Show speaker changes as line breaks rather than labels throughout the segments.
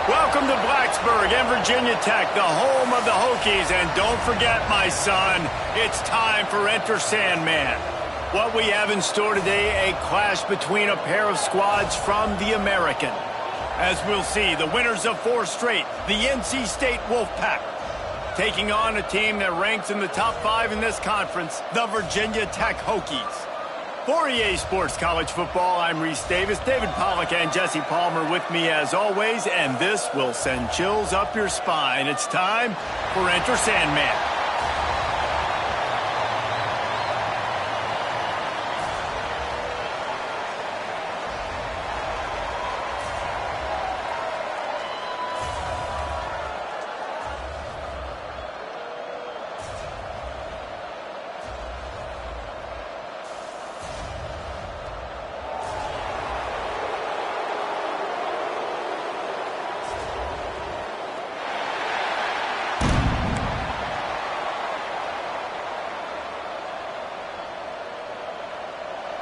Welcome to Blacksburg and Virginia Tech, the home of the Hokies. And don't forget, my son, it's time for Enter Sandman. What we have in store today, a clash between a pair of squads from the American. As we'll see, the winners of 4 straight, the NC State Wolfpack, taking on a team that ranks in the top 5 in this conference, the Virginia Tech Hokies. For EA Sports College Football, I'm Reese Davis, David Pollack and Jesse Palmer with me as always, and this will send chills up your spine. It's time for Enter Sandman.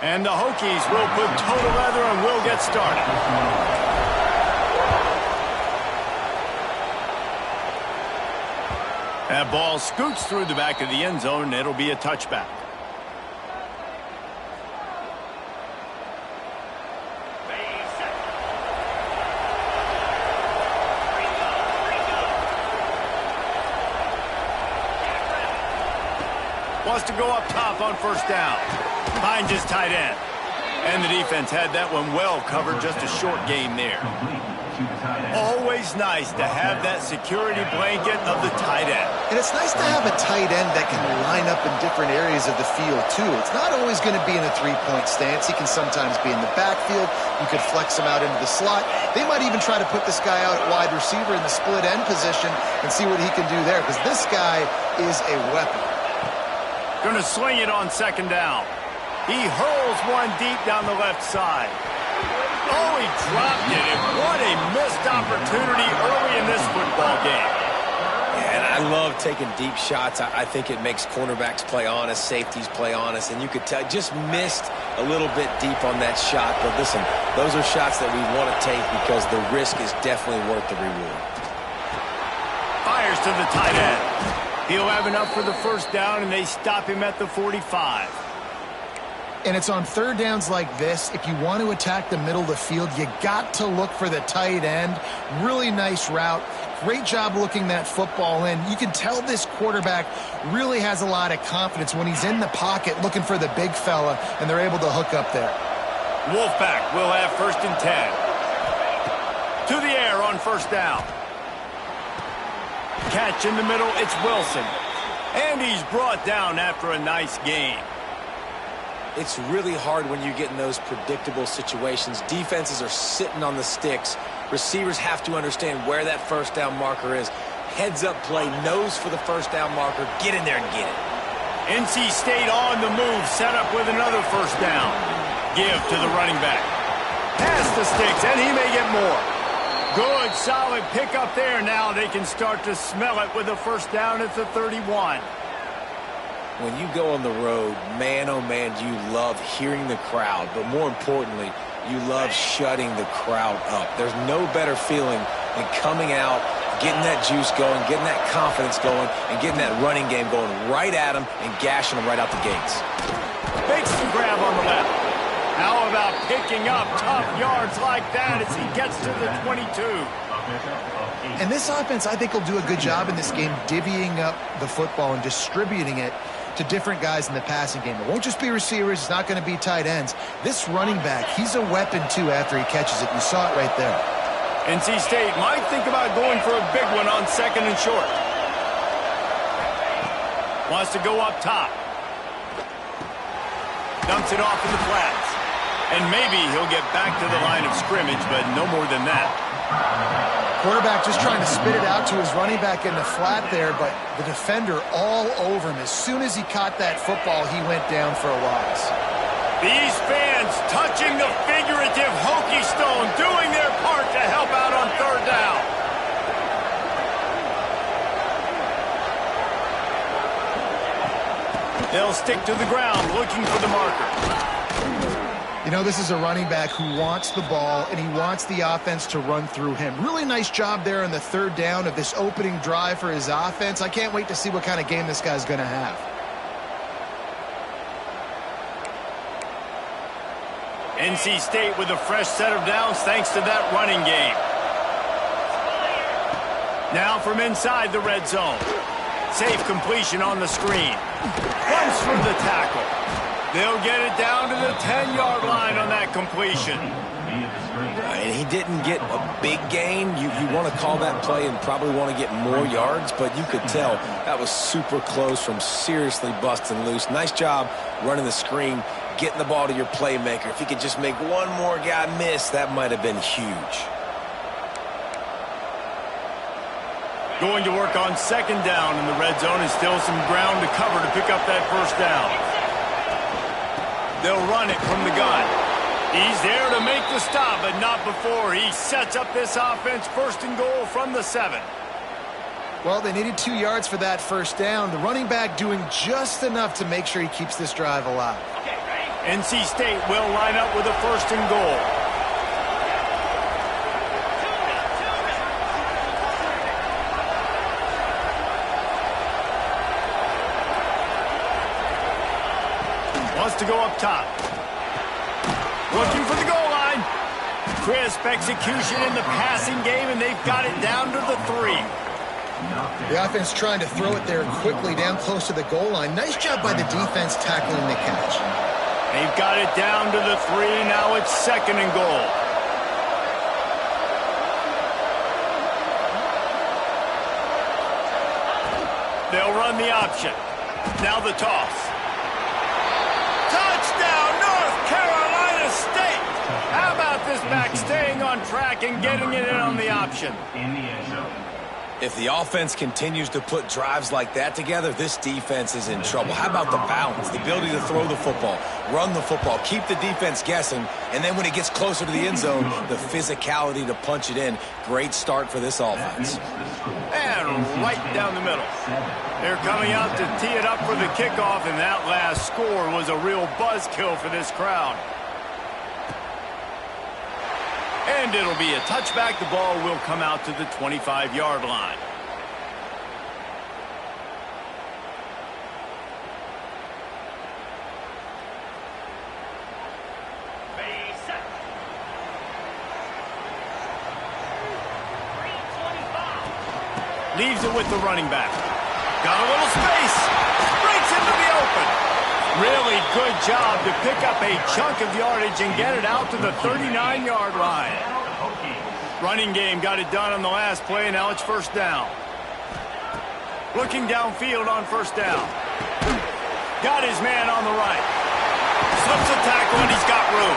And the Hokies will put total leather and we'll get started. That ball scoots through the back of the end zone, and it'll be a touchback. Wants to go up top on first down. Finds his tight end. And the defense had that one well covered, just a short gain there. Always nice to have that security blanket of the tight end.
And it's nice to have a tight end that can line up in different areas of the field, too. It's not always going to be in a three-point stance. He can sometimes be in the backfield. You could flex him out into the slot. They might even try to put this guy out at wide receiver in the split end position and see what he can do there, because this guy is a weapon.
Going to sling it on second down. He hurls one deep down the left side. Oh, he dropped it, and what a missed opportunity early in this football game.
And I love taking deep shots. I think it makes cornerbacks play honest, safeties play honest, and you could tell just missed a little bit deep on that shot. But listen, those are shots that we want to take because the risk is definitely worth the reward.
Fires to the tight end. He'll have enough for the first down, and they stop him at the 45.
And it's on third downs like this. If you want to attack the middle of the field, you got to look for the tight end. Really nice route. Great job looking that football in. You can tell this quarterback really has a lot of confidence when he's in the pocket looking for the big fella, and they're able to hook up there.
Wolfpack will have first and 10. To the air on first down. Catch in the middle, it's Wilson. And he's brought down after a nice gain.
It's really hard when you get in those predictable situations. Defenses are sitting on the sticks. Receivers have to understand where that first down marker is. Heads up play, nose for the first down marker. Get in there and get it.
NC State on the move, set up with another first down. Give to the running back. Pass the sticks, and he may get more. Good, solid pickup there. Now they can start to smell it with a first down at the 31.
When you go on the road, man, oh man, do you love hearing the crowd. But more importantly, you love shutting the crowd up. There's no better feeling than coming out, getting that juice going, getting that confidence going, and getting that running game going right at them and gashing them right out the gates.
Makes the grab on the left. How about picking up tough yards like that as he gets to the 22?
And this offense, I think, will do a good job in this game divvying up the football and distributing it to different guys in the passing game. It won't just be receivers. It's not going to be tight ends. This running back, he's a weapon, too, after he catches it. You saw it right there.
NC State might think about going for a big one on second and short. Wants to go up top. Dumps it off in the flats. And maybe he'll get back to the line of scrimmage, but no more than that.
Quarterback just trying to spit it out to his running back in the flat there, but the defender all over him. As soon as he caught that football, he went down for a loss.
These fans touching the figurative Hokie stone, doing their part to help out on third down. They'll stick to the ground looking for the marker.
You know, this is a running back who wants the ball, and he wants the offense to run through him. Really nice job there on the third down of this opening drive for his offense. I can't wait to see what kind of game this guy's going to have.
NC State with a fresh set of downs thanks to that running game. Now from inside the red zone. Safe completion on the screen. Runs through the tackle. They'll get it down to the 10-yard line on that completion.
And he didn't get a big gain. You want to call that play and probably want to get more yards, but you could tell that was super close from seriously busting loose. Nice job running the screen, getting the ball to your playmaker. If he could just make one more guy miss, that might have been huge.
Going to work on second down in the red zone, and still some ground to cover to pick up that first down. They'll run it from the gun. He's there to make the stop, but not before he sets up this offense first and goal from the 7.
Well, they needed 2 yards for that first down. The running back doing just enough to make sure he keeps this drive alive.
NC State will line up with a first and goal. Wants to go up top. Looking for the goal line. Crisp execution in the passing game, and they've got it down to the 3.
The offense trying to throw it there quickly down close to the goal line. Nice job by the defense tackling the catch.
They've got it down to the 3. Now it's second and goal. They'll run the option. Now the toss. Touchdown, North Carolina State! How about this back staying on track and getting it in on the option?
If the offense continues to put drives like that together, this defense is in trouble. How about the balance, the ability to throw the football, run the football, keep the defense guessing, and then when it gets closer to the end zone, the physicality to punch it in. Great start for this offense.
And right down the middle. They're coming out to tee it up for the kickoff, and that last score was a real buzzkill for this crowd. And it'll be a touchback. The ball will come out to the 25-yard line. Leaves it with the running back. Got a little space. Breaks into the open. Really good job to pick up a chunk of yardage and get it out to the 39-yard line. Running game got it done on the last play, and now it's first down. Looking downfield on first down. Got his man on the right. Slips a tackle, and he's got room.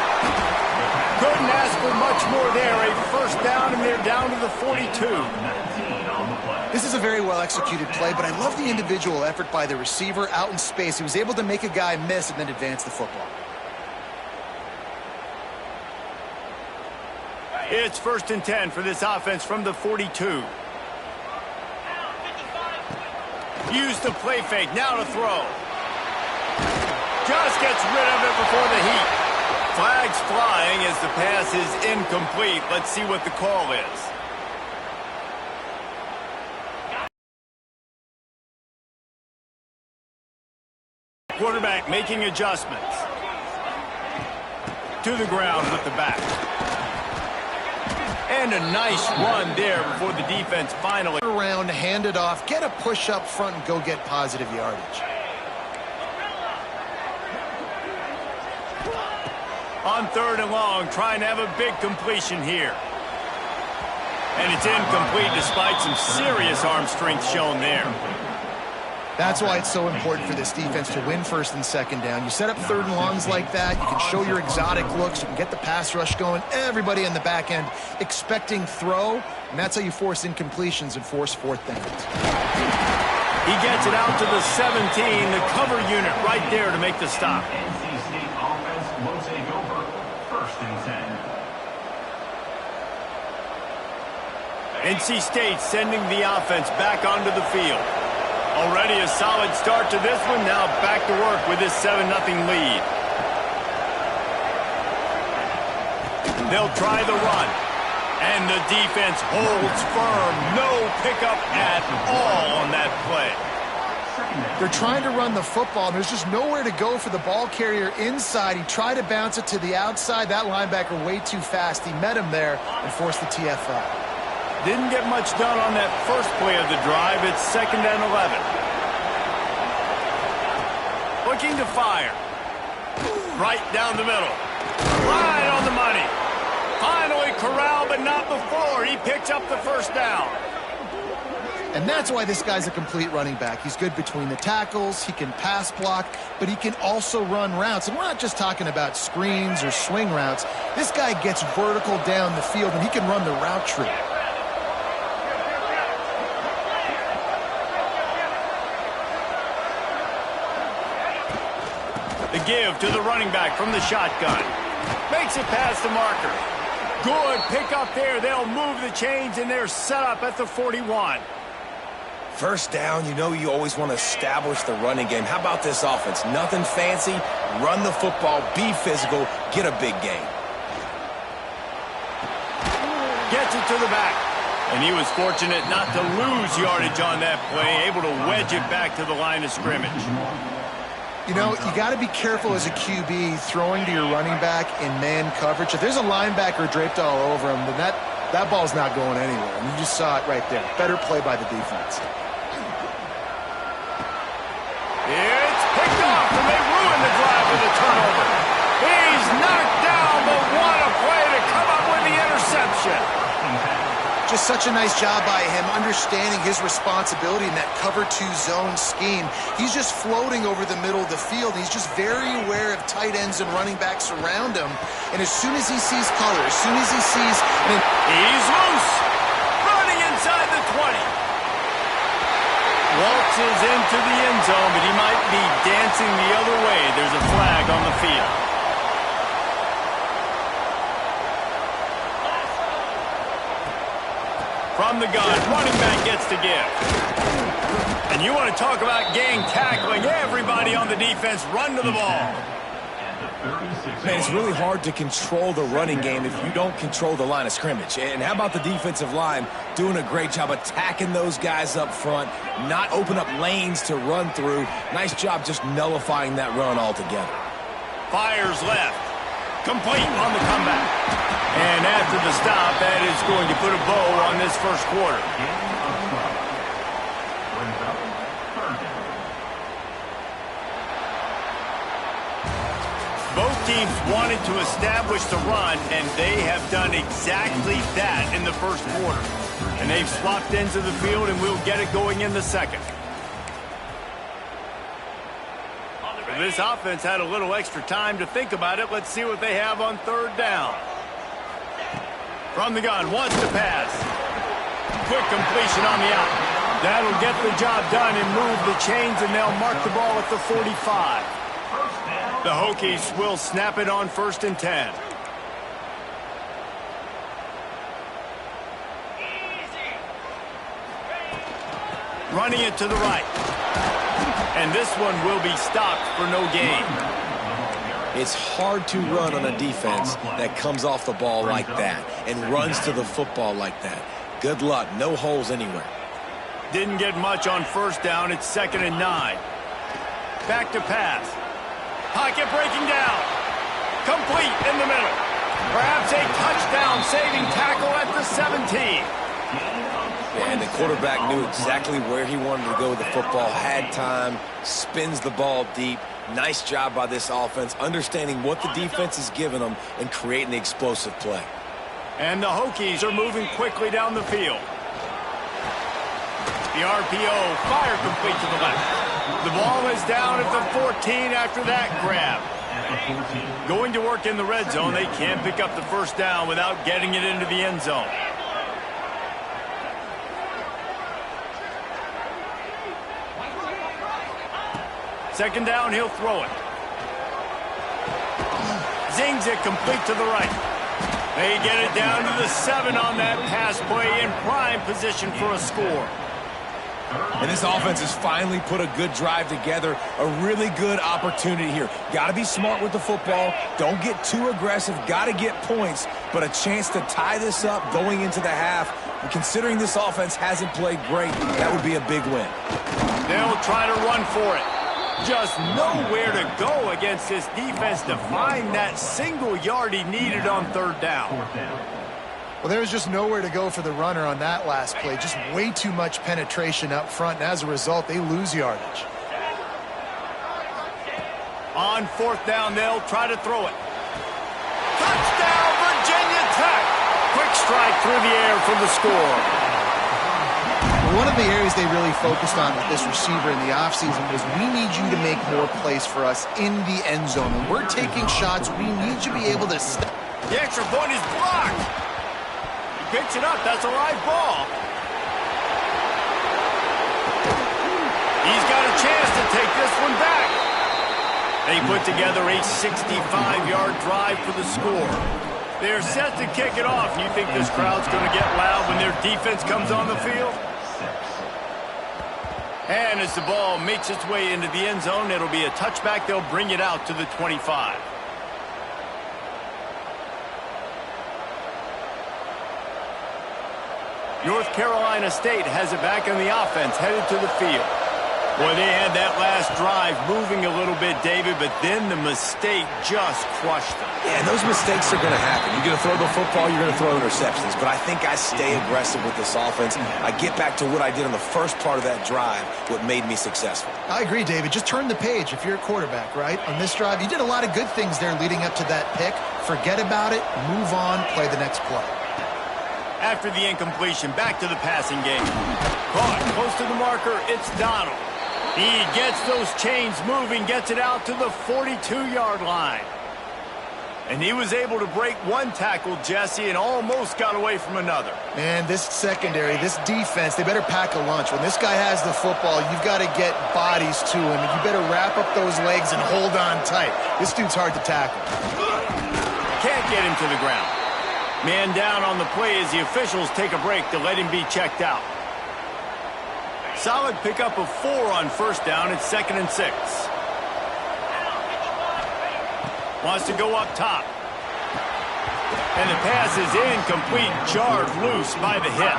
Couldn't ask for much more there. A first down, and they're down to the 42.
This is a very well-executed play, but I love the individual effort by the receiver out in space. He was able to make a guy miss and then advance the football.
It's first and 10 for this offense from the 42. Use the play fake, now to throw. Just gets rid of it before the heat. Flags flying as the pass is incomplete. Let's see what the call is. Quarterback making adjustments. To the ground with the back. And a nice run there before the defense finally.
Around, hand it off, get a push up front, and go get positive yardage.
On third and long, trying to have a big completion here. And it's incomplete despite some serious arm strength shown there.
That's why it's so important for this defense to win first and second down. You set up third and longs like that, you can show your exotic looks, you can get the pass rush going, everybody in the back end expecting throw, and that's how you force incompletions and force fourth downs.
He gets it out to the 17, the cover unit right there to make the stop.
NC State offense will take over first and 10.
NC State sending the offense back onto the field. Already a solid start to this one. Now back to work with this 7-0 lead. They'll try the run. And the defense holds firm. No pickup at all on that play.
They're trying to run the football. There's just nowhere to go for the ball carrier inside. He tried to bounce it to the outside. That linebacker way too fast. He met him there and forced the TFL.
Didn't get much done on that first play of the drive. It's 2nd and 11. Looking to fire. Right down the middle. Right on the money. Finally corralled, but not before. He picks up the first down.
And that's why this guy's a complete running back. He's good between the tackles, he can pass block, but he can also run routes. And we're not just talking about screens or swing routes. This guy gets vertical down the field, and he can run the route tree.
The give to the running back from the shotgun. Makes it past the marker. Good pick up there. They'll move the chains, and they're set up at the 41.
First down, you know you always want to establish the running game. How about this offense? Nothing fancy. Run the football, be physical, get a big gain.
Gets it to the back. And he was fortunate not to lose yardage on that play, able to wedge it back to the line of scrimmage.
You know, you got to be careful as a QB throwing to your running back in man coverage. If there's a linebacker draped all over him, then that ball's not going anywhere. And you just saw it right there. Better play by the defense.
It's picked off, and they ruin the drive with a turnover. He's knocked down, but what a play to come up with the interception.
Just such a nice job by him, understanding his responsibility in that cover 2 zone scheme. He's just floating over the middle of the field. He's just very aware of tight ends and running backs around him. And as soon as he sees color, as soon as he sees...
He's loose. Running inside the 20. Waltzes into the end zone, but he might be dancing the other way. There's a flag on the field. From the gun, running back gets to give. And you want to talk about gang tackling. Everybody on the defense run to the ball.
Man, it's really hard to control the running game if you don't control the line of scrimmage. And how about the defensive line doing a great job attacking those guys up front, not open up lanes to run through. Nice job just nullifying that run altogether.
Fires left. Complete on the comeback. And after the stop, that is going to put a bow on this first quarter. Both teams wanted to establish the run, and they have done exactly that in the first quarter. And they've swapped ends of the field, and we'll get it going in the second. This offense had a little extra time to think about it. Let's see what they have on third down. From the gun, wants to pass. Quick completion on the out. That'll get the job done and move the chains, and they'll mark the ball at the 45. The Hokies will snap it on 1st and 10. Running it to the right. And this one will be stopped for no gain.
It's hard to run on a defense that comes off the ball like that and runs to the football like that. Good luck. No holes anywhere.
Didn't get much on first down. It's 2nd and 9. Back to pass. Pocket breaking down. Complete in the middle. Perhaps a touchdown-saving tackle at the 17.
And the quarterback knew exactly where he wanted to go with the football, had time, spins the ball deep. Nice job by this offense, understanding what the defense is giving them and creating the explosive play.
And the Hokies are moving quickly down the field. The RPO, fire complete to the left. The ball is down at the 14 after that grab. Going to work in the red zone, they can't pick up the first down without getting it into the end zone. Second down, he'll throw it. Zings it complete to the right. They get it down to the 7 on that pass play in prime position for a score.
And this offense has finally put a good drive together, a really good opportunity here. Got to be smart with the football. Don't get too aggressive. Got to get points, but a chance to tie this up going into the half. And considering this offense hasn't played great, that would be a big win.
They'll try to run for it. Just nowhere to go against this defense to find that single yard he needed on third down.
Well, there was just nowhere to go for the runner on that last play. Just way too much penetration up front, and as a result, they lose yardage.
On fourth down, they'll try to throw it. Touchdown, Virginia Tech! Quick strike through the air for the score.
One of the areas they really focused on with this receiver in the offseason was we need you to make more plays for us in the end zone. When we're taking shots, we need you to be able to step.
The extra point is blocked. He picks it up. That's a live ball. He's got a chance to take this one back. They put together a 65-yard drive for the score. They're set to kick it off. You think this crowd's going to get loud when their defense comes on the field? And as the ball makes its way into the end zone, it'll be a touchback. They'll bring it out to the 25. North Carolina State has it back on the offense, headed to the field. Boy, they had that last drive moving a little bit, David, but then the mistake just crushed them.
Yeah, and those mistakes are going to happen. You're going to throw the football, you're going to throw interceptions. But I think I stay aggressive with this offense. I get back to what I did on the first part of that drive, what made me successful.
I agree, David. Just turn the page if you're a quarterback, right? On this drive, you did a lot of good things there leading up to that pick. Forget about it, move on, play the next play.
After the incompletion, back to the passing game. Caught close to the marker, it's Donald. He gets those chains moving, gets it out to the 42-yard line. And he was able to break one tackle, Jesse, and almost got away from another.
Man, this secondary, this defense, they better pack a lunch. When this guy has the football, you've got to get bodies to him, and you better wrap up those legs and hold on tight. This dude's hard to tackle.
Can't get him to the ground. Man down on the play as the officials take a break to let him be checked out. Solid pickup of 4 on first down. It's 2nd and 6. Wants to go up top. And the pass is incomplete, jarred loose by the hit.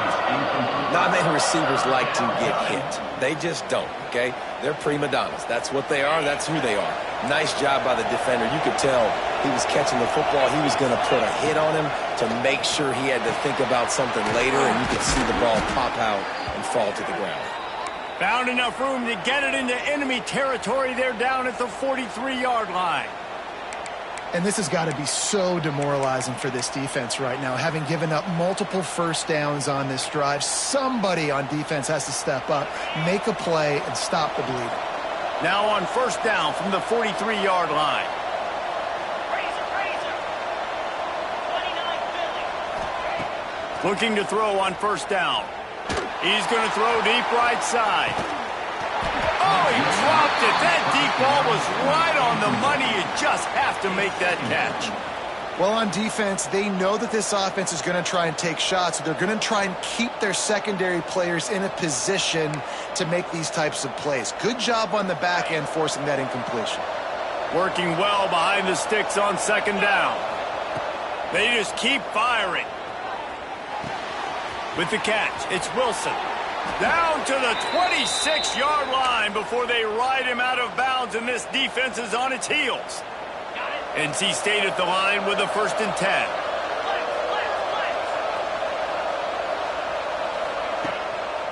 Not many receivers like to get hit. They just don't, okay? They're prima donnas. That's what they are. That's who they are. Nice job by the defender. You could tell he was catching the football. He was going to put a hit on him to make sure he had to think about something later, and you could see the ball pop out and fall to the ground.
Found enough room to get it into enemy territory. They're down at the 43-yard line.
And this has got to be so demoralizing for this defense right now. Having given up multiple first downs on this drive, somebody on defense has to step up, make a play, and stop the bleeding.
Now on first down from the 43-yard line. Looking to throw on first down. He's going to throw deep right side. Oh, he dropped it. That deep ball was right on the money. You just have to make that catch.
Well, on defense, they know that this offense is going to try and take shots. So they're going to try and keep their secondary players in a position to make these types of plays. Good job on the back end forcing that incompletion.
Working well behind the sticks on second down. They just keep firing. With the catch, it's Wilson. Down to the 26-yard line before they ride him out of bounds, and this defense is on its heels. NC State at the line with a 1st and 10.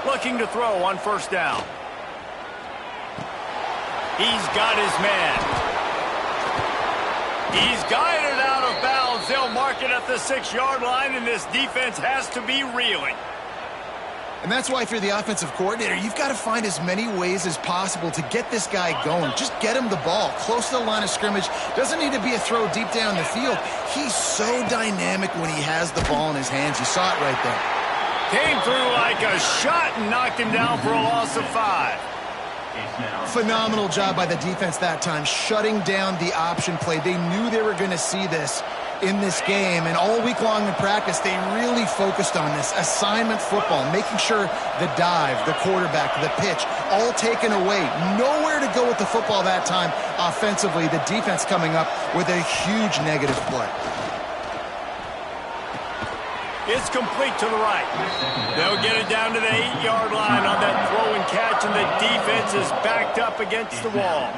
Looking to throw on first down. He's got his man. He's guided out of bounds. They'll mark it at the 6-yard line, and this defense has to be reeling.
And that's why if you're the offensive coordinator, you've got to find as many ways as possible to get this guy going. Just get him the ball close to the line of scrimmage. Doesn't need to be a throw deep down the field. He's so dynamic when he has the ball in his hands. You saw it right there.
Came through like a shot and knocked him down for a loss of 5.
Phenomenal job by the defense that time, shutting down the option play. They knew they were going to see this. in this game, and all week long in practice, they really focused on this assignment football, making sure the dive, the quarterback, the pitch, all taken away. Nowhere to go with the football that time offensively. The defense coming up with a huge negative play.
It's complete to the right. They'll get it down to the 8-yard line on that throw and catch, and the defense is backed up against the wall.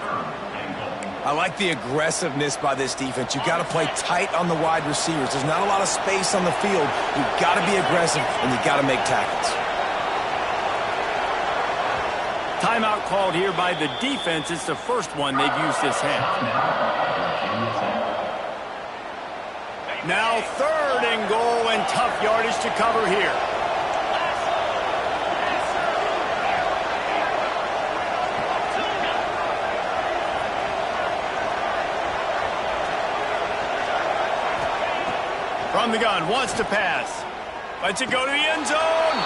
I like the aggressiveness by this defense. You've got to play tight on the wide receivers. There's not a lot of space on the field. You've got to be aggressive, and you've got to make tackles.
Timeout called here by the defense. It's the first one they've used this half. Now 3rd and goal, and tough yardage to cover here. From the gun, wants to pass. Lets it go to the end zone.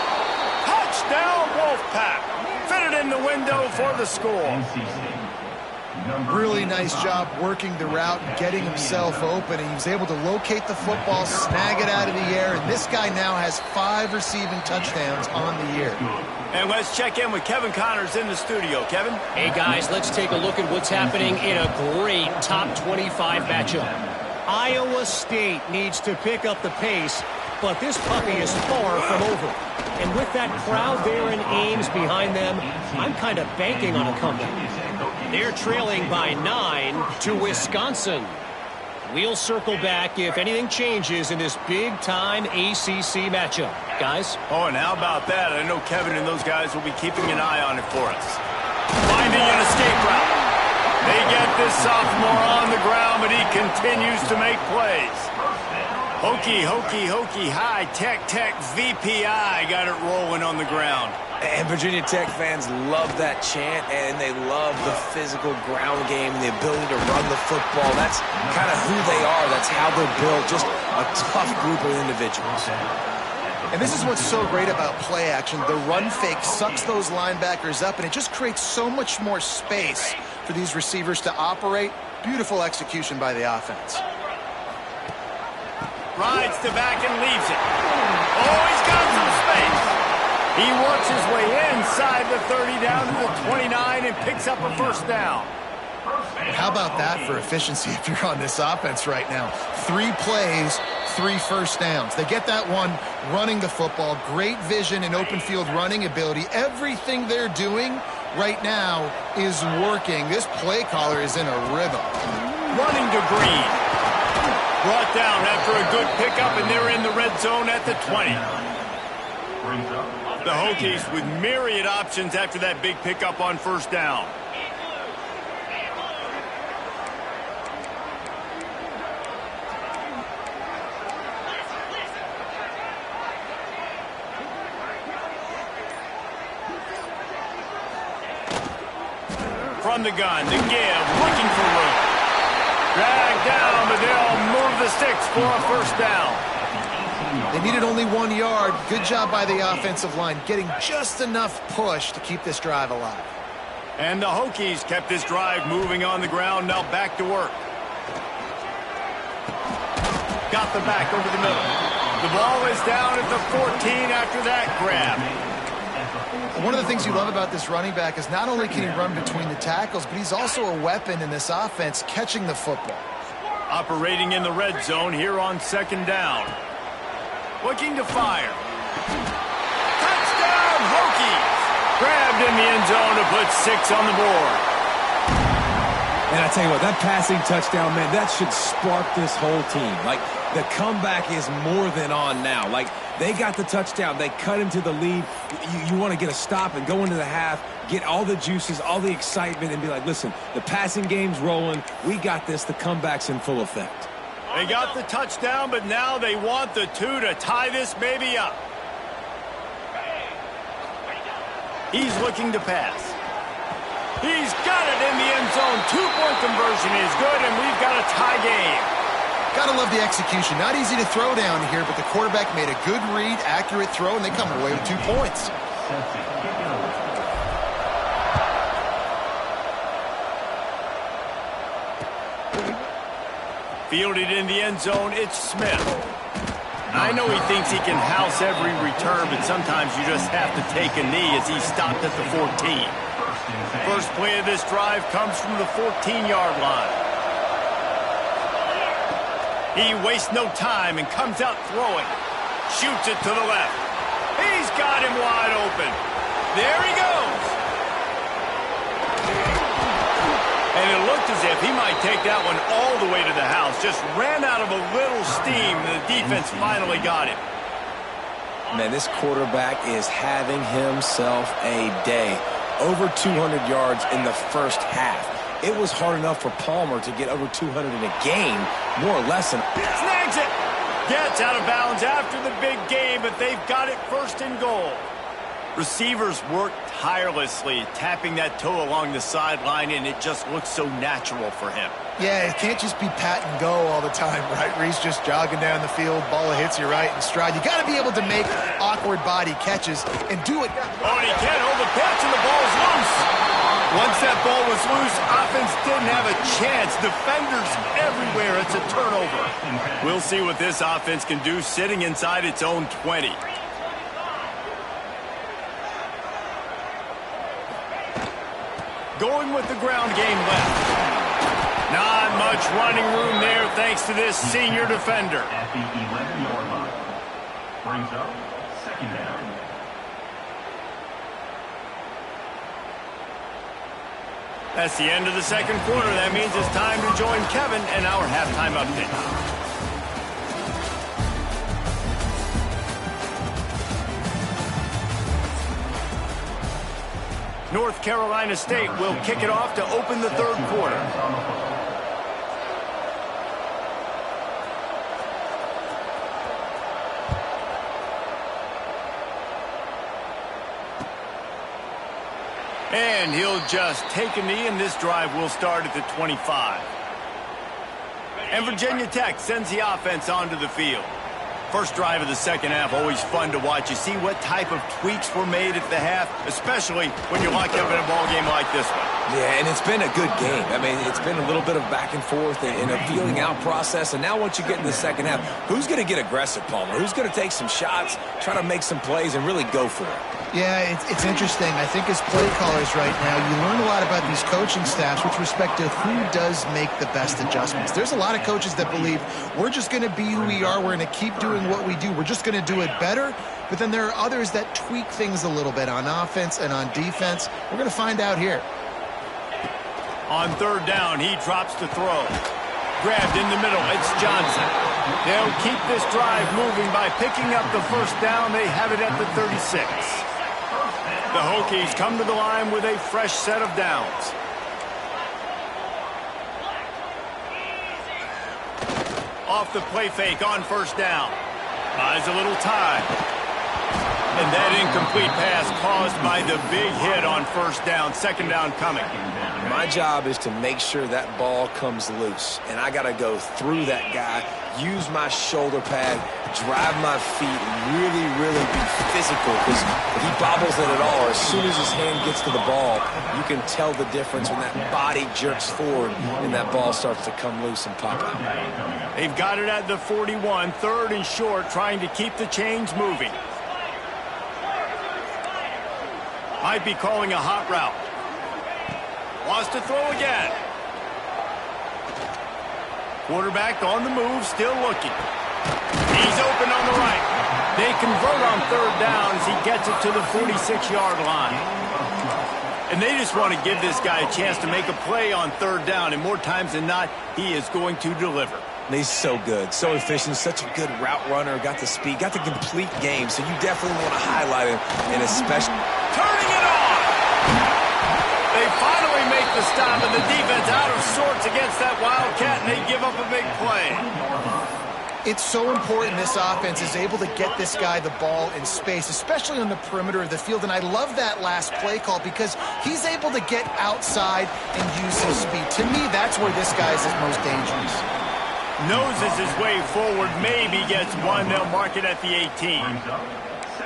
Touchdown, Wolfpack. Fitted in the window for the score.
Really nice job working the route and getting himself open. And he was able to locate the football, snag it out of the air, and this guy now has 5 receiving touchdowns on the year.
And let's check in with Kevin Connors in the studio. Kevin?
Hey, guys, let's take a look at what's happening in a great top 25 matchup. Iowa State needs to pick up the pace, but this puppy is far from over. And with that crowd there in Ames behind them, I'm kind of banking on a comeback. They're trailing by 9 to Wisconsin. We'll circle back if anything changes in this big-time ACC matchup. Guys?
Oh, and how about that? I know Kevin and those guys will be keeping an eye on it for us. Finding an escape route. They get this sophomore on the ground, but he continues to make plays. Hokey, high-tech, VPI got it rolling on the ground.
And Virginia Tech fans love that chant, and they love the physical ground game, the ability to run the football. That's kind of who they are. That's how they're built. Just a tough group of individuals.
And this is what's so great about play action. The run fake sucks those linebackers up, and it just creates so much more space for these receivers to operate. Beautiful execution by the offense.
Rides the back and leaves it. Oh, he's got some space. He works his way inside the 30 down to the 29 and picks up a first down.
How about that for efficiency if you're on this offense right now? 3 plays, 3 first downs. They get that one running the football. Great vision and open field running ability. Everything they're doing right now is working. This play caller is in a rhythm.
Running to Green. Brought down after a good pickup, and they're in the red zone at the 20. The Hokies with myriad options after that big pickup on first down. From the gun, the give, looking for room. Dragged down, but they'll move the sticks for a first down.
They needed only 1 yard. Good job by the offensive line, getting just enough push to keep this drive alive.
And the Hokies kept this drive moving on the ground, now back to work. Got the back over the middle. The ball is down at the 14 after that grab.
One of the things you love about this running back is not only can he run between the tackles, but he's also a weapon in this offense, catching the football.
Operating in the red zone here on second down. Looking to fire. Touchdown, Hokies! Grabbed in the end zone to put 6 on the board.
And I tell you what, that passing touchdown, man, that should spark this whole team. Like, the comeback is more than on now. Like, they got the touchdown. They cut into the lead. You want to get a stop and go into the half, get all the juices, all the excitement, and be like, listen, the passing game's rolling. We got this. The comeback's in full effect.
They got the touchdown, but now they want the 2 to tie this baby up. He's looking to pass. He's got it in the end zone. 2-point conversion is good, and we've got a tie game.
Gotta love the execution. Not easy to throw down here, but the quarterback made a good read, accurate throw, and they come away with 2 points.
Fielded in the end zone, it's Smith. I know he thinks he can house every return, but sometimes you just have to take a knee as he stopped at the 14. First play of this drive comes from the 14-yard line. He wastes no time and comes out throwing. Shoots it to the left. He's got him wide open. There he goes. And it looked as if he might take that one all the way to the house. Just ran out of a little steam, and the defense finally got him.
Man, this quarterback is having himself a day. Over 200 yards in the first half. It was hard enough for Palmer to get over 200 in a game, more or less.
Snags it. Gets out of bounds after the big game, but they've got it first and goal. Receivers work tirelessly, tapping that toe along the sideline, and it just looks so natural for him.
Yeah, it can't just be pat and go all the time, right? Reese just jogging down the field, ball hits you right in stride. You got to be able to make awkward body catches and do it.
Oh, and he can't hold the pitch, and the ball's loose. Once that ball was loose, offense didn't have a chance. Defenders everywhere. It's a turnover. We'll see what this offense can do sitting inside its own 20. Going with the ground game left. Not much running room there thanks to this senior defender.
At the 11-yard line. Brings up second down.
That's the end of the second quarter. That means it's time to join Kevin in our halftime update. North Carolina State will kick it off to open the third quarter. And he'll just take a knee, and this drive will start at the 25. And Virginia Tech sends the offense onto the field. First drive of the second half, always fun to watch. You see what type of tweaks were made at the half, especially when you're locked up in a ball game like this one.
Yeah, and it's been a good game. I mean, it's been a little bit of back and forth and a feeling out process. And now once you get in the second half, who's going to get aggressive, Palmer? Who's going to take some shots, try to make some plays, and really go for it?
Yeah, it's interesting. I think as play callers right now, you learn a lot about these coaching staffs with respect to who does make the best adjustments. There's a lot of coaches that believe we're just going to be who we are. We're going to keep doing what we do. We're just going to do it better. But then there are others that tweak things a little bit on offense and on defense. We're going to find out here.
On third down, he drops to throw. Grabbed in the middle, it's Johnson. They'll keep this drive moving by picking up the first down. They have it at the 36. The Hokies come to the line with a fresh set of downs. Off the play fake on first down. Buys a little time. And that incomplete pass caused by the big hit on first down. Second down coming.
My job is to make sure that ball comes loose. And I got to go through that guy, use my shoulder pad, drive my feet, and really, really be physical. Because if he bobbles it at all, as soon as his hand gets to the ball, you can tell the difference when that body jerks forward and that ball starts to come loose and pop out.
They've got it at the 41, third and short, trying to keep the chains moving. Might be calling a hot route. Wants to throw again. Quarterback on the move, still looking. He's open on the right. They convert on third down as he gets it to the 46-yard line. And they just want to give this guy a chance to make a play on third down, and more times than not, he is going to deliver.
He's so good, so efficient, such a good route runner, got the speed, got the complete game, so you definitely want to highlight him, and especially...
Turning it on! They finally make the stop, and the defense out of sorts against that Wildcat, and they give up a big play.
It's so important this offense is able to get this guy the ball in space, especially on the perimeter of the field. And I love that last play call because he's able to get outside and use his speed. To me, that's where this guy is his most dangerous.
Noses his way forward, maybe gets one. They'll mark it at the 18.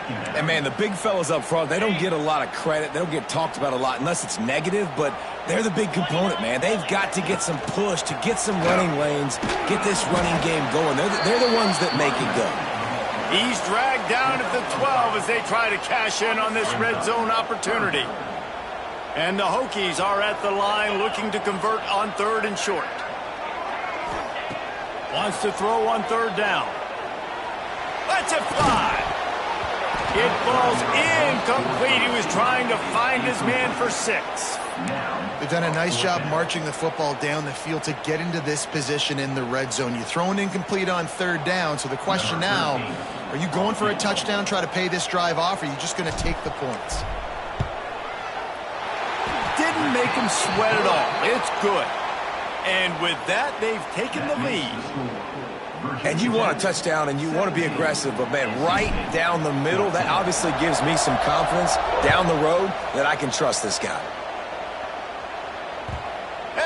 And, man, the big fellas up front, they don't get a lot of credit. They don't get talked about a lot unless it's negative, but they're the big component, man. They've got to get some push, to get some running lanes, get this running game going. They're the ones that make it go.
He's dragged down at the 12 as they try to cash in on this red zone opportunity. And the Hokies are at the line looking to convert on 3rd and short. Wants to throw on 3rd down. Lets it fly. It falls incomplete. He was trying to find his man for 6.
They've done a nice job marching the football down the field to get into this position in the red zone. You throw an incomplete on 3rd down, so the question now, are you going for a touchdown, try to pay this drive off, or are you just going to take the points?
Didn't make him sweat at all. It's good. And with that, they've taken the lead.
And you want a touchdown and you want to be aggressive, but, man, right down the middle, that obviously gives me some confidence down the road that I can trust this guy.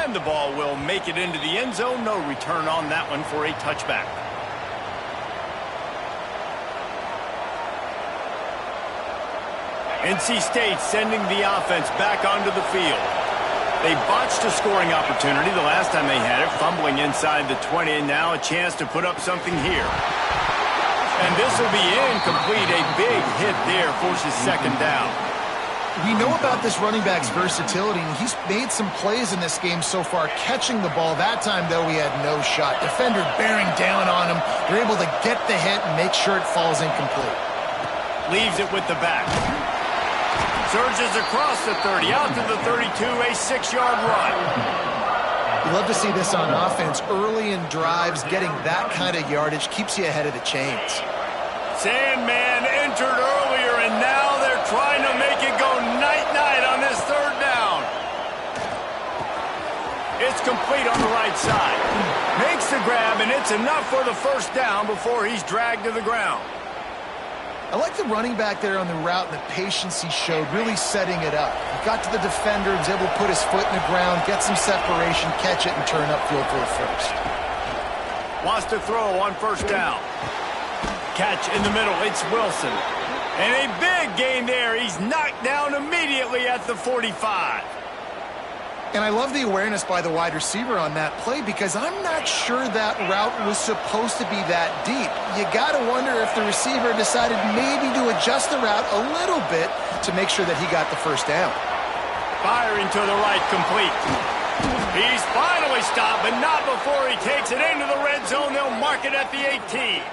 And the ball will make it into the end zone. No return on that one for a touchback. NC State sending the offense back onto the field. They botched a scoring opportunity the last time they had it, fumbling inside the 20, and now a chance to put up something here. And this will be incomplete. A big hit there forces 2nd down.
We know about this running back's versatility, and he's made some plays in this game so far, catching the ball. That time, though, he had no shot. Defender bearing down on him. They're able to get the hit and make sure it falls incomplete.
Leaves it with the back. Surges across the 30, out to the 32, a 6-yard run.
You love to see this on offense. Early in drives, getting that kind of yardage keeps you ahead of the chains.
Sandman entered earlier, and now they're trying to make it go night-night on this 3rd down. It's complete on the right side. Makes the grab, and it's enough for the 1st down before he's dragged to the ground.
I like the running back there on the route and the patience he showed, really setting it up. He got to the defender, was able to put his foot in the ground, get some separation, catch it, and turn upfield for a 1st.
Wants to throw on 1st down. Catch in the middle, it's Wilson. And a big gain there. He's knocked down immediately at the 45.
And I love the awareness by the wide receiver on that play because I'm not sure that route was supposed to be that deep. You got to wonder if the receiver decided maybe to adjust the route a little bit to make sure that he got the 1st down.
Firing to the right, complete. He's finally stopped, but not before he takes it into the red zone. They'll mark it at the 18.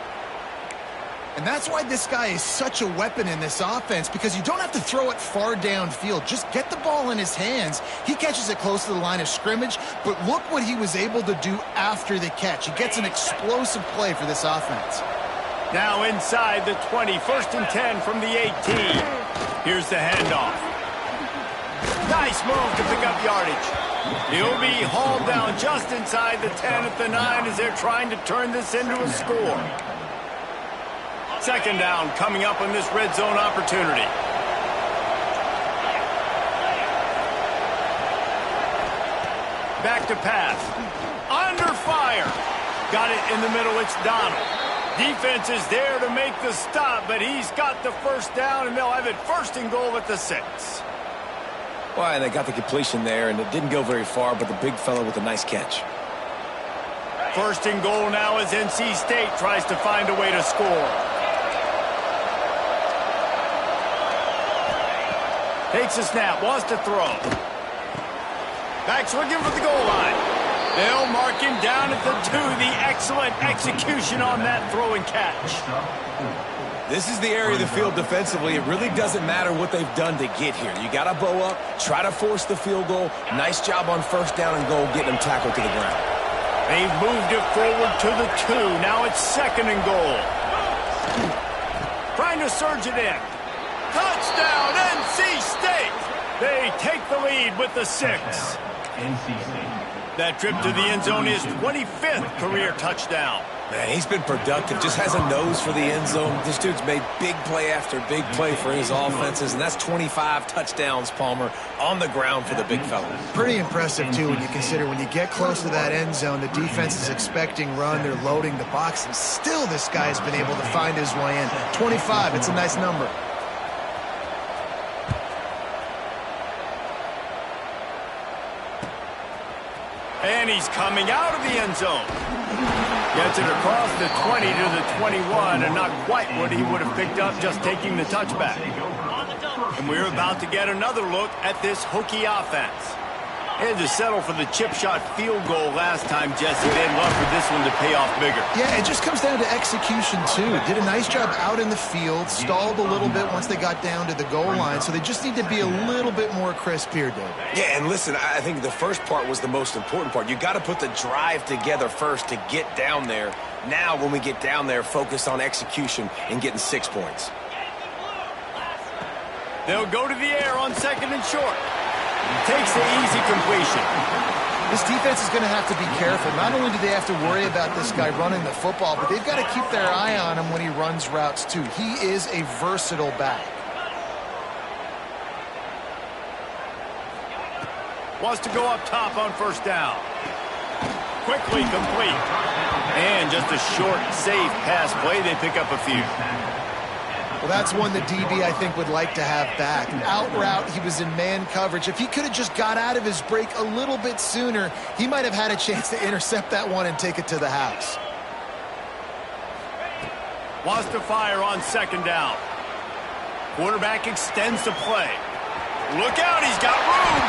And that's why this guy is such a weapon in this offense, because you don't have to throw it far downfield. Just get the ball in his hands. He catches it close to the line of scrimmage, but look what he was able to do after the catch. He gets an explosive play for this offense.
Now inside the 20, 1st and 10 from the 18. Here's the handoff. Nice move to pick up yardage. He'll be hauled down just inside the 10 at the 9 as they're trying to turn this into a score. 2nd down coming up on this red zone opportunity. Back to pass. Under fire. Got it in the middle. It's Donald. Defense is there to make the stop, but he's got the 1st down, and they'll have it 1st and goal at the 6.
Well, and they got the completion there, and it didn't go very far, but the big fella with a nice catch.
1st and goal now as NC State tries to find a way to score. Takes a snap, wants to throw. Back's looking for the goal line. They'll mark him down at the 2. The excellent execution on that throw and catch.
This is the area of the field defensively. It really doesn't matter what they've done to get here. You got to bow up, try to force the field goal. Nice job on 1st down and goal, getting them tackled to the ground.
They've moved it forward to the 2. Now it's 2nd and goal. Trying to surge it in. Touchdown, NC State! They take the lead with the 6.
NC State.
That trip to the end zone is 25th career touchdown.
Man, he's been productive. Just has a nose for the end zone. This dude's made big play after big play for his offenses, and that's 25 touchdowns, Palmer, on the ground for the big fella.
Pretty impressive, too, when you consider when you get close to that end zone, the defense is expecting run, they're loading the box, and still this guy has been able to find his way in. 25, it's a nice number.
And he's coming out of the end zone. Gets it across the 20 to the 21, and not quite what he would have picked up just taking the touchback. And we're about to get another look at this Hokie offense. They had to settle for the chip shot field goal last time, Jesse. They'd love for this one to pay off bigger.
Yeah, it just comes down to execution, too. Did a nice job out in the field, stalled a little bit once they got down to the goal line, so they just need to be a little bit more crisp here, Dave.
Yeah, and listen, I think the first part was the most important part. You got to put the drive together first to get down there. Now, when we get down there, focus on execution and getting 6 points.
They'll go to the air on second and short. Takes the easy completion.
This defense is going to have to be careful. Not only do they have to worry about this guy running the football, but they've got to keep their eye on him when he runs routes, too. He is a versatile back.
Wants to go up top on first down. Quickly complete. And just a short, safe pass play. They pick up a few.
Well, that's one that DB, I think, would like to have back. Out route, he was in man coverage. If he could have just got out of his break a little bit sooner, he might have had a chance to intercept that one and take it to the house.
Wants to fire on second down. Quarterback extends the play. Look out, he's got room.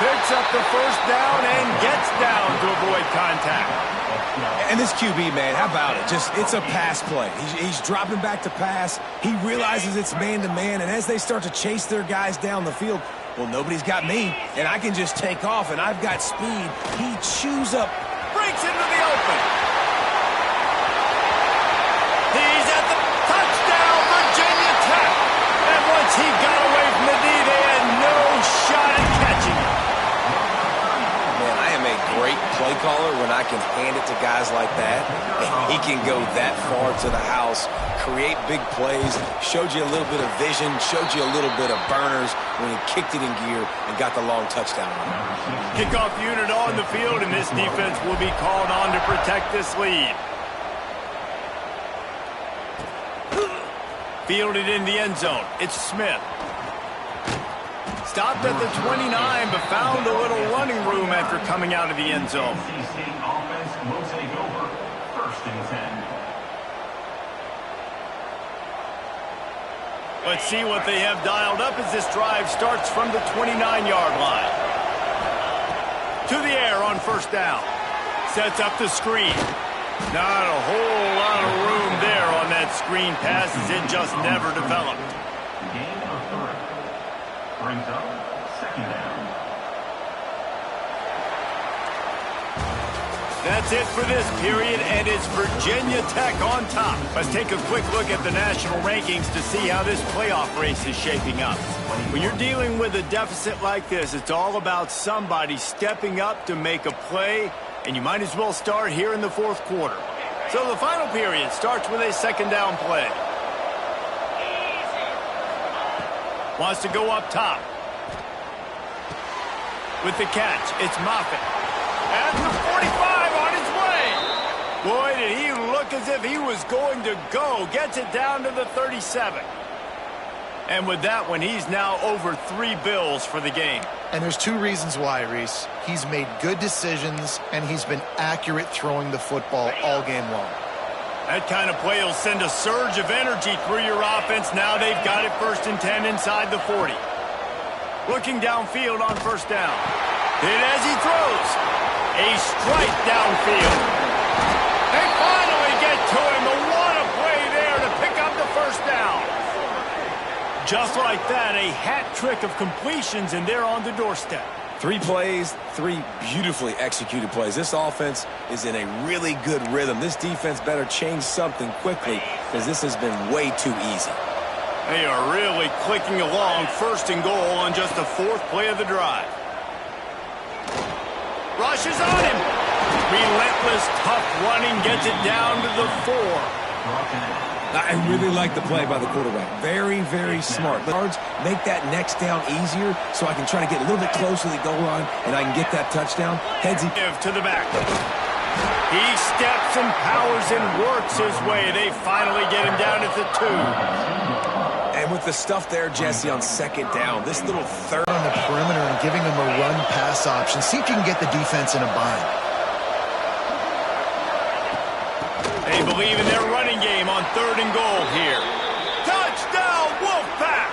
Picks up the first down and gets down to avoid contact.
And this QB, man, how about it? It's a pass play. He's dropping back to pass. He realizes it's man-to-man, and as they start to chase their guys down the field, well, nobody's got me, and I can just take off, and I've got speed. He chews up.
Breaks into the open. He's at the touchdown, Virginia Tech. And once he got away from the D, they had no shot at catching him.
Man, I am a great play caller when I can hand it to guys like that, and he can go that far to the house, create big plays, showed you a little bit of vision, showed you a little bit of burners when he kicked it in gear and got the long touchdown on it.
Kickoff unit on the field, and this defense will be called on to protect this lead. Fielded in the end zone. It's Smith. Stopped at the 29, but found a little running room after coming out of the end zone.
NC State offense will take over. 1st and 10.
Let's see what they have dialed up as this drive starts from the 29-yard line. To the air on first down. Sets up the screen. Not a whole lot of room there on that screen pass as it just never developed.
Gain of 3. Brings up 2nd down.
That's it for this period, and it's Virginia Tech on top. Let's take a quick look at the national rankings to see how this playoff race is shaping up. When you're dealing with a deficit like this, it's all about somebody stepping up to make a play, and you might as well start here in the 4th quarter. So the final period starts with a 2nd down play. Wants to go up top. With the catch, it's Moffitt. At the 45 on his way. Boy, did he look as if he was going to go. Gets it down to the 37. And with that one, he's now over 3 bills for the game.
And there's 2 reasons why, Reese. He's made good decisions, and he's been accurate throwing the football all game long.
That kind of play will send a surge of energy through your offense. Now they've got it 1st and 10 inside the 40. Looking downfield on first down. Hit as he throws. A strike downfield. They finally get to him. But what a play there to pick up the first down. Just like that, a hat trick of completions, and they're on the doorstep.
3 plays, 3 beautifully executed plays. This offense is in a really good rhythm. This defense better change something quickly because this has been way too easy.
They are really clicking along. 1st and goal on just the 4th play of the drive. Rushes on him. Relentless, tough running. Gets it down to the 4.
I really like the play by the quarterback. Very, very smart. Yards make that next down easier so I can try to get a little bit closer to the goal line and I can get that touchdown. Heads
to the back. He steps and powers and works his way. They finally get him down at the 2.
And with the stuff there, Jesse, on second down, this little third
on the perimeter and giving them a run-pass option. See if you can get the defense in a bind.
They believe in their running game on 3rd and goal here. Touchdown, Wolfpack!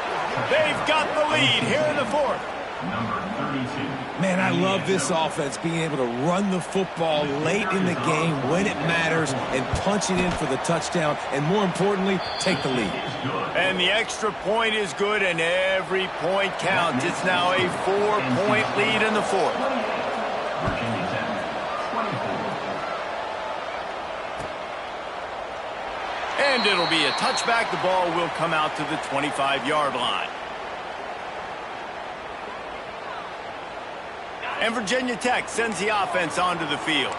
They've got the lead here in the 4th.
Number 32.
Man, I love this offense, being able to run the football late in the game when it matters and punch it in for the touchdown, and more importantly, take the lead.
And the extra point is good, and every point counts. It's now a 4-point lead in the 4th.
Virginia Tech, 24.
And it'll be a touchback. The ball will come out to the 25-yard line. And Virginia Tech sends the offense onto the field.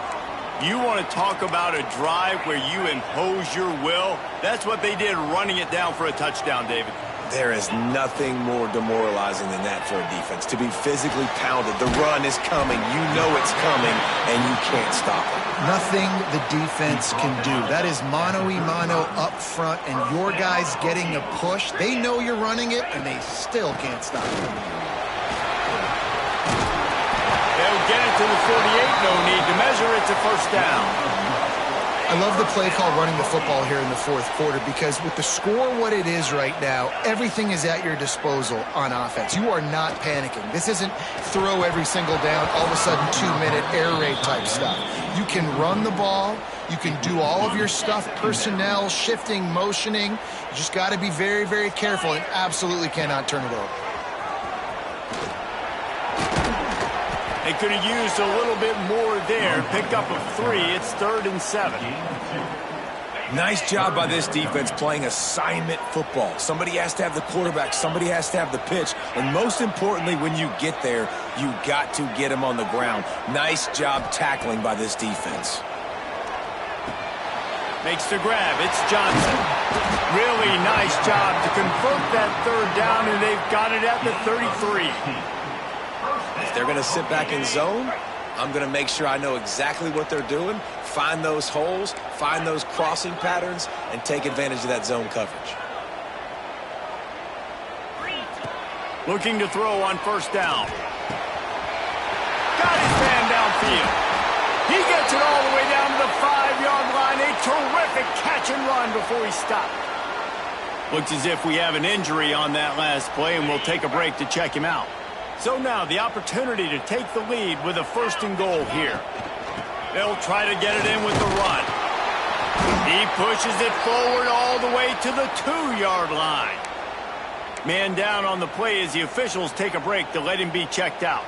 You want to talk about a drive where you impose your will? That's what they did, running it down for a touchdown, David.
There is nothing more demoralizing than that for a defense. To be physically pounded, the run is coming, you know it's coming, and you can't stop it.
Nothing the defense can do. That is mano-a-mano up front, and your guys getting a push. They know you're running it, and they still can't stop it.
They'll get it to the 48. No need to measure. It's a first down.
I love the play call running the football here in the 4th quarter, because with the score what it is right now, everything is at your disposal on offense. You are not panicking. This isn't throw every single down, all of a sudden 2-minute air raid type stuff. You can run the ball. You can do all of your stuff, personnel, shifting, motioning. You just got to be very, very careful and absolutely cannot turn it over.
They could have used a little bit more there. Pick up of 3. It's 3rd and 7.
Nice job by this defense playing assignment football. Somebody has to have the quarterback. Somebody has to have the pitch. And most importantly, when you get there, you got to get him on the ground. Nice job tackling by this defense.
Makes the grab. It's Johnson. Really nice job to convert that 3rd down, and they've got it at the 33.
If they're going to sit back in zone, I'm going to make sure I know exactly what they're doing, find those holes, find those crossing patterns, and take advantage of that zone coverage.
Looking to throw on 1st down. Got his man downfield. He gets it all the way down to the 5-yard line. A terrific catch and run before he stopped. Looks as if we have an injury on that last play, and we'll take a break to check him out. So now the opportunity to take the lead with a 1st and goal here. They'll try to get it in with the run. He pushes it forward all the way to the 2-yard line. Man down on the play as the officials take a break to let him be checked out.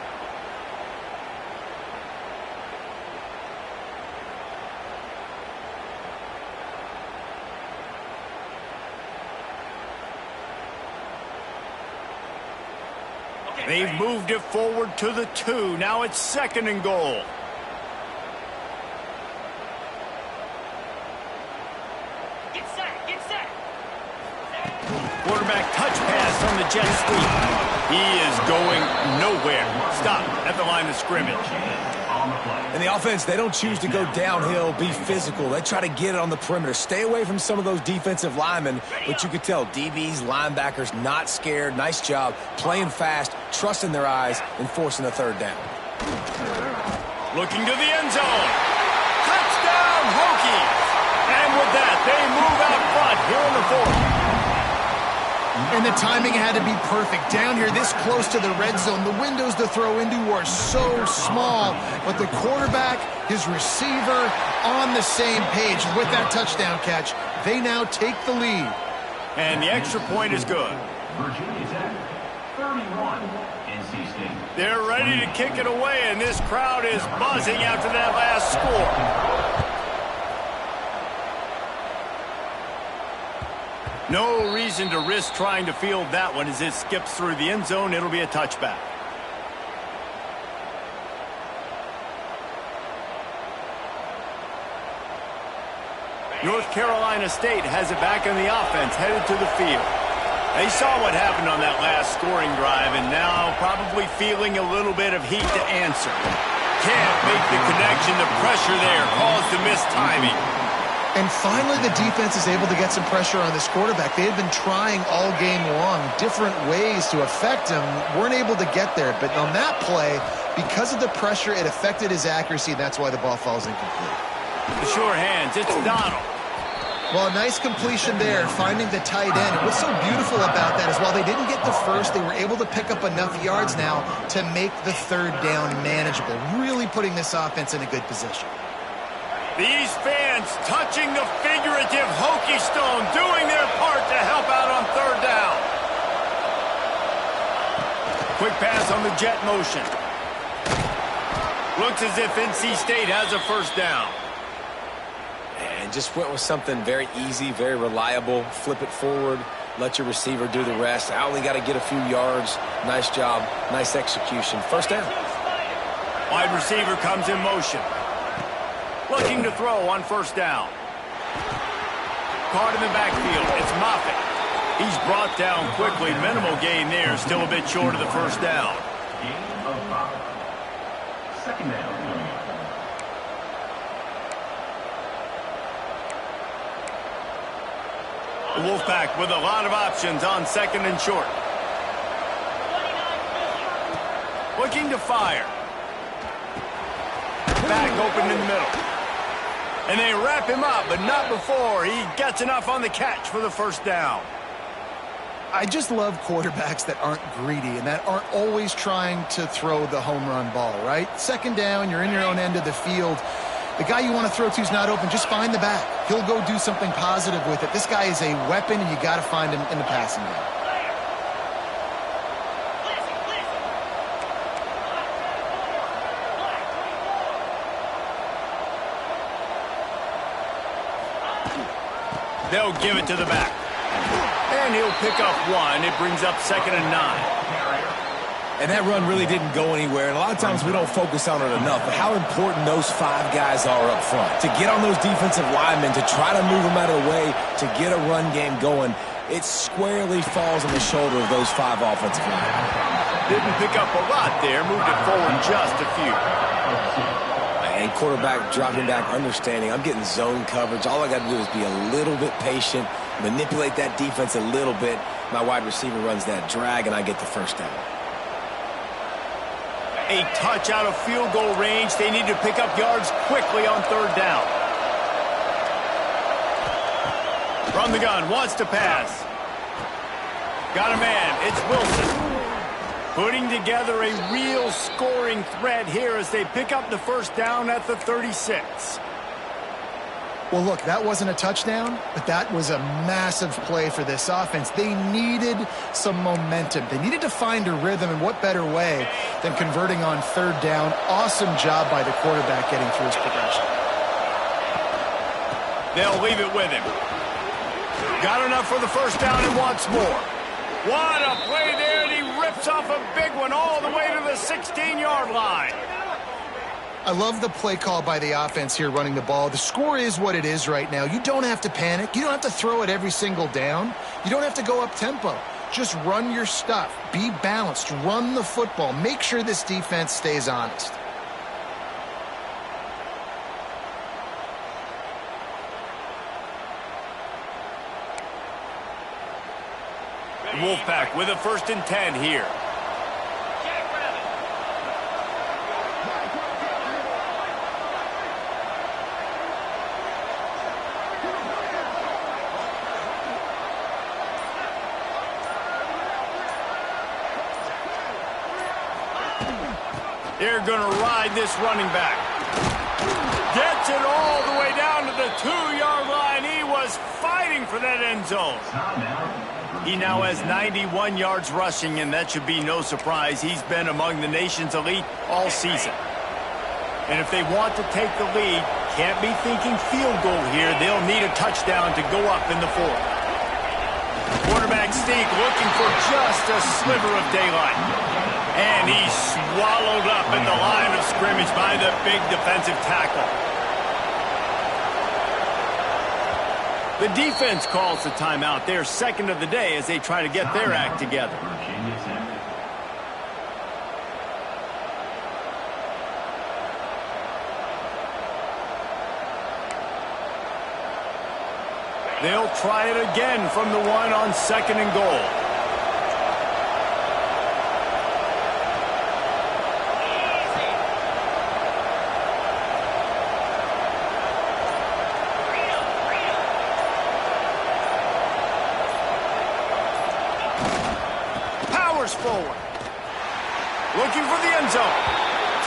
They've moved it forward to the 2. Now it's 2nd and goal.
Get set, get set.
Quarterback touch pass on the jet sweep. He is going nowhere. Stop at the line of scrimmage.
And the offense, they don't choose to go downhill, be physical. They try to get it on the perimeter. Stay away from some of those defensive linemen, but you could tell DBs, linebackers, not scared. Nice job playing fast, trusting their eyes, and forcing the 3rd down.
Looking to the end zone. Touchdown, Hokies! And with that, they move out front here in the 4th.
And the timing had to be perfect. Down here, this close to the red zone, the windows to throw into are so small, but the quarterback, his receiver, on the same page. And with that touchdown catch, they now take the lead.
And the extra point is good.
Virginia Tech, 31. NC State.
They're ready to kick it away, and this crowd is buzzing after that last score. No reason to risk trying to field that one as it skips through the end zone. It'll be a touchback. North Carolina State has it back in the offense, headed to the field. They saw what happened on that last scoring drive, and now probably feeling a little bit of heat to answer. Can't make the connection. The pressure there caused the missed timing.
And finally, the defense is able to get some pressure on this quarterback. They had been trying all game long different ways to affect him, weren't able to get there. But on that play, because of the pressure, it affected his accuracy. That's why the ball falls incomplete.
The sure hands, it's Donald.
Well, a nice completion there, finding the tight end. And what's so beautiful about that is while they didn't get the first, they were able to pick up enough yards now to make the third down manageable, really putting this offense in a good position.
These fans touching the figurative Hokie stone, doing their part to help out on third down. Quick pass on the jet motion. Looks as if NC State has a first down.
And just went with something very easy, very reliable. Flip it forward, let your receiver do the rest. I only got to get a few yards. Nice job, nice execution. First down.
Wide receiver comes in motion. Looking to throw on first down. Caught in the backfield. It's Moffitt. He's brought down quickly. Minimal gain there. Still a bit short of the first down.
Gain of 5. Second down.
The Wolfpack with a lot of options on second and short. Looking to fire. Back open in the middle. And they wrap him up, but not before he gets enough on the catch for the first down.
I just love quarterbacks that aren't greedy and that aren't always trying to throw the home run ball, right? Second down, you're in your own end of the field. The guy you want to throw to is not open. Just find the back. He'll go do something positive with it. This guy is a weapon, and you got to find him in the passing game.
They'll give it to the back. And he'll pick up one. It brings up 2nd and 9.
And that run really didn't go anywhere. And a lot of times we don't focus on it enough. But how important those 5 guys are up front. To get on those defensive linemen, to try to move them out of the way, to get a run game going, it squarely falls on the shoulder of those 5 offensive linemen.
Didn't pick up a lot there. Moved it forward just a few.
And quarterback dropping back, understanding I'm getting zone coverage. All I got to do is be a little bit patient, manipulate that defense a little bit. My wide receiver runs that drag, and I get the first down.
A touch out of field goal range. They need to pick up yards quickly on third down. From the gun, wants to pass. Got a man. It's Wilson. Putting together a real scoring threat here as they pick up the first down at the 36.
Well, look, that wasn't a touchdown, but that was a massive play for this offense. They needed some momentum. They needed to find a rhythm, and what better way than converting on third down. Awesome job by the quarterback getting through his progression.
They'll leave it with him. Got enough for the first down and wants more. What a play there, and he rips off a big one all the way to the 16-yard line.
I love the play call by the offense here running the ball. The score is what it is right now. You don't have to panic. You don't have to throw it every single down. You don't have to go up tempo. Just run your stuff. Be balanced. Run the football. Make sure this defense stays honest.
Wolfpack with a 1st and 10 here. They're going to ride this running back. Gets it all the way down to the 2-yard line. He was fighting for that end zone. He now has 91 yards rushing, and that should be no surprise. He's been among the nation's elite all season. And if they want to take the lead, can't be thinking field goal here. They'll need a touchdown to go up in the 4th. Quarterback sneak looking for just a sliver of daylight. And he's swallowed up in the line of scrimmage by the big defensive tackle. The defense calls the timeout. Their 2nd of the day as they try to get their act together. They'll try it again from the one on 2nd and goal. Powers forward. Looking for the end zone.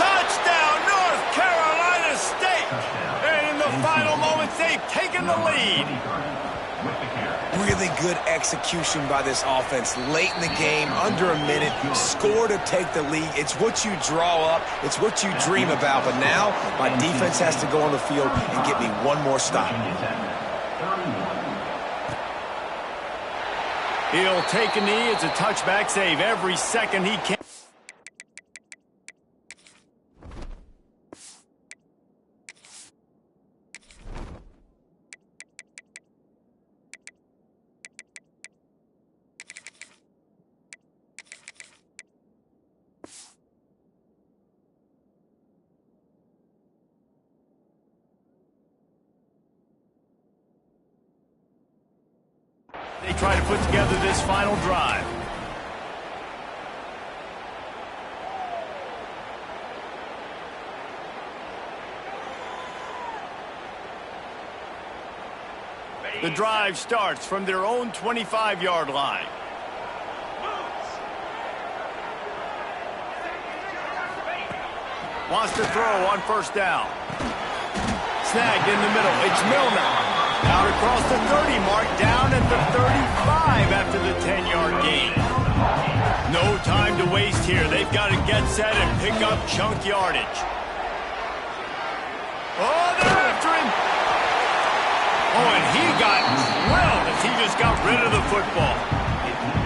Touchdown, North Carolina State. And in the final moments, they've taken the lead.
Really good execution by this offense. Late in the game, under a minute, score to take the lead. It's what you draw up. It's what you dream about. But now, my defense has to go on the field and get me one more stop.
He'll take a knee. It's a touchback save every second he can. They try to put together this final drive. The drive starts from their own 25-yard line. Wants to throw on 1st down. Snagged in the middle. It's Milner. Out across the 30 mark, down at the 35 after the 10-yard gain. No time to waste here. They've got to get set and pick up chunk yardage. Oh, they're after him. Oh, and he got drilled as he just got rid of the football.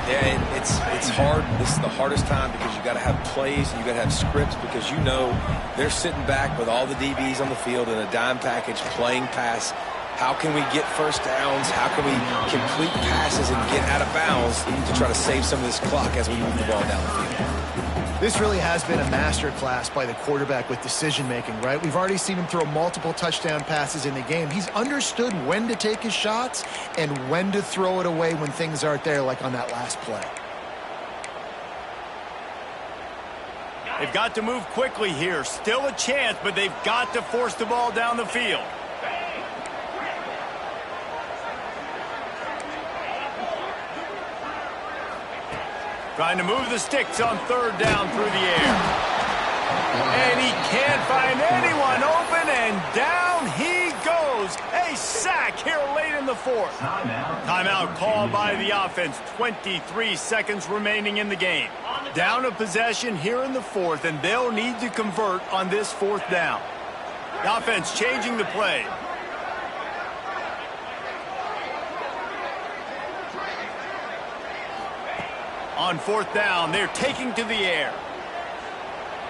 Yeah, it's hard. This is the hardest time because you got to have plays and you got to have scripts because you know they're sitting back with all the DBs on the field in a dime package playing pass. How can we get 1st downs? How can we complete passes and get out of bounds to try to save some of this clock as we move the ball down the field?
This really has been a masterclass by the quarterback with decision-making, right? We've already seen him throw multiple touchdown passes in the game. He's understood when to take his shots and when to throw it away when things aren't there, like on that last play.
They've got to move quickly here. Still a chance, but they've got to force the ball down the field. Trying to move the sticks on 3rd down through the air. And he can't find anyone open, and down he goes. A sack here late in the 4th. Timeout called by the offense. 23 seconds remaining in the game. Down a possession here in the 4th, and they'll need to convert on this 4th down. The offense changing the play. On 4th down, they're taking to the air.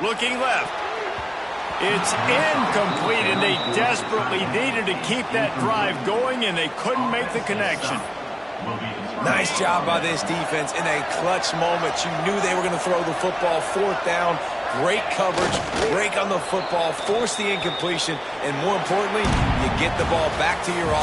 Looking left. It's incomplete, and they desperately needed to keep that drive going, and they couldn't make the connection.
Nice job by this defense in a clutch moment. You knew they were going to throw the football. 4th down, great coverage, break on the football, force the incompletion, and more importantly, you get the ball back to your offense.